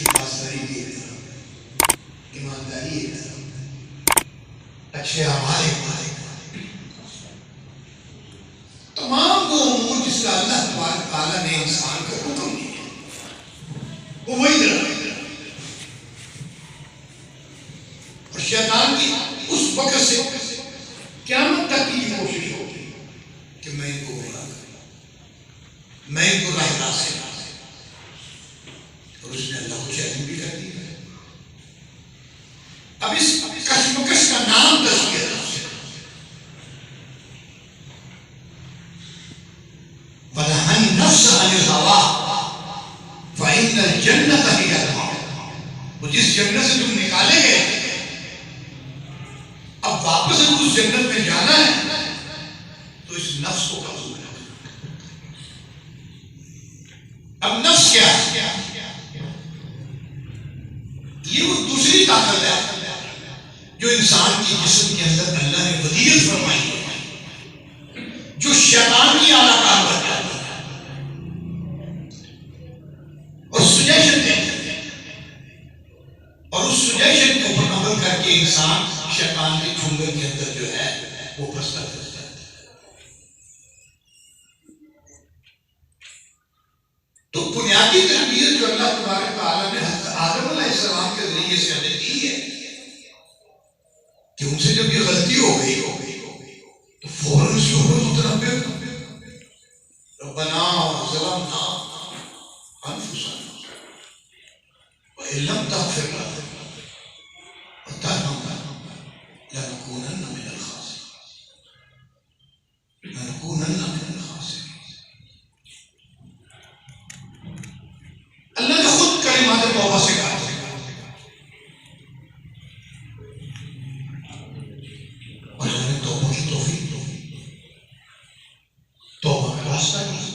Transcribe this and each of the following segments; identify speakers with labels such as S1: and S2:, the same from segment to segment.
S1: पासदारी की एक तरफ, ईमानदारी एक तरफ, अच्छे अमाल एक तरफ, तमाम वो उमूर जिसका अल्लाह तबारक तआला ने इंसान को हुक्म दिया वो वही तरफ। और शैतान की उस वक्त से क़यामत तक की कोशिश होगी कि मैं इनको गुमराह करूं, मैं इनको राह से, और उसने अल्लाह को चैलेंज भी कर दिया। अब इस कशमकश का नाम तज़किया वनहन नफ्स अनिल हवा फ़इन्नल जन्नत हियल मअवा। वो जिस जन्नत से तुम निकाले गए अब वापस अगर उस जन्नत में जाना है तो इस नफ्स को काबू में रखो। अब नफ्स क्या है? ये वो दूसरी ताकत है जो इंसान की जिस्म के अंदर अल्लाह ने वदीयत फरमाई है, जो शैतान की आलाकार बन जाती है और सुजेशन देती है, और उस सुजेशन के ऊपर अमल करके इंसान शैतान के चुंगल के अंदर जो है वो फंसता फंसता है। तो बुनियादी तरबियत जो अल्लाह तबारक तआला ने हज़रत आदम अलैहिस्सलाम के जरिए से हमें दी है कि उनसे जब ये गलती हो गई तो फौरन उसके ऊपर मुतनब्बे रब्बना ज़लमना अनफुसना व इल्लम तग़फिर लना व तरहमना लनकूनन्ना मिनल खासिरीन। अल्लाह ने खुद कलिमात तौबा से कहा और हमें तौबा की तौफीक दो, तौबा का रास्ता नहीं।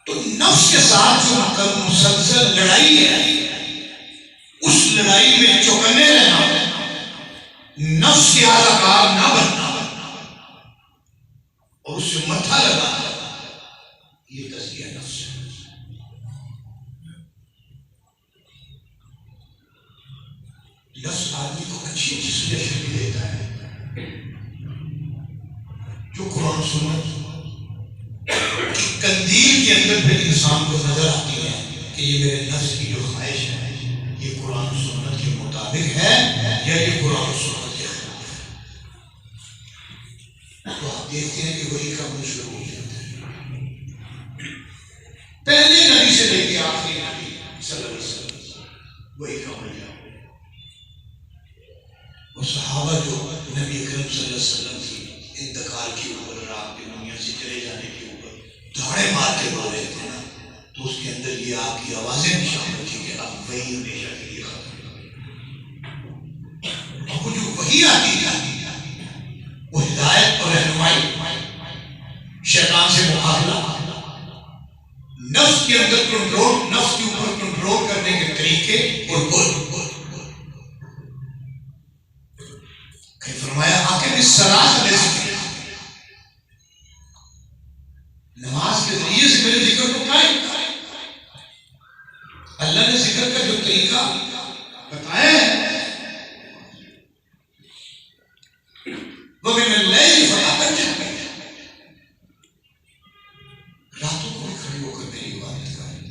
S1: तो नफ्स के साथ जो मुसलसल लड़ाई है, उस लड़ाई में चौकन्ने रहना, नफ्स के आलाकार ना बनना और उससे मत्था लगाना, ये तज़किया नफ्स है। नफ्स आदमी को अच्छी अच्छी सजेशन भी देता है जो कुरान सुन्नत कंदील के अंदर फिर इंसान को नजर आती है कि ये मेरे नफ्स की जो ख्वाहिश है ये कुरान सुन्नत के मुताबिक है या ये कुरान सुन्नत के खिलाफ है। तो आप देखते हैं कि वही काम शुरू हो जाता है। पहले नबी से लेके आखिरी नबी सल्लल्लाहु अलैहि वसल्लम वही काम हो जाता है। और सहाबा जो नबी अकरम सल्लल्लाहु अलैहि वसल्लम की इंतकाल की ऊपर, रात की दुनिया से चले जाने के ऊपर धाड़े मार के बोल रहे थे ना, तो उसके अंदर ये आपकी आवाजें भी शामिल थी कि अब वही हमेशा के लिए खत्म। और वो जो वही आती थी वो हिदायत और रहनुमाई, शैतान से मुकाबला, नफ्स के अंदर कंट्रोल, नफ्स के ऊपर कंट्रोल करने के तरीके और गुण। कहीं फरमाया आके भी सलाह दे सके, नमाज के जरिए से मेरे जिक्र को कायम करें। अल्लाह ने जिक्र का जो तरीका बताया है वो भी मैं लैल फतहज्जद में, रातों को भी खड़ी होकर मेरी इबादत करें।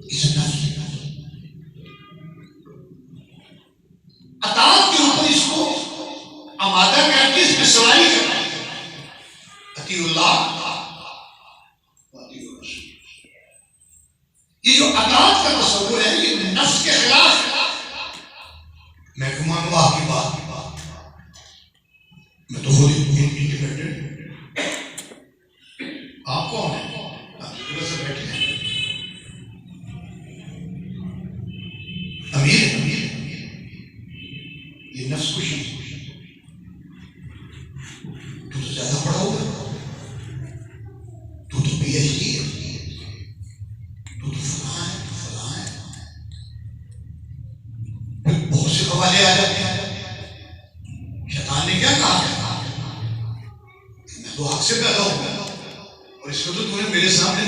S1: इस नफ्स अताअत के ऊपर इसको आमादा करके इसमें सवारी करना, अतीउल्लाह ये जो अताअत का तस्वुर है ये नफ्स के खिलाफ है। मैं क्यों मानूं आपकी बात, मैं तो खुद इंडिपेंडेंट। आप कौन है? आप से बैठे हैं, अमीर है, अमीर ये नफ्स खुशी। तू तो ज्यादा पढ़ा होगा, तू तो PhD है, तू तो फलां है, तू फलां है। बहुत से हवाले आ जाते हैं। शैतान ने क्या कहा? मैं तो हक से पैदा हुआ और इसको तो तूने मेरे सामने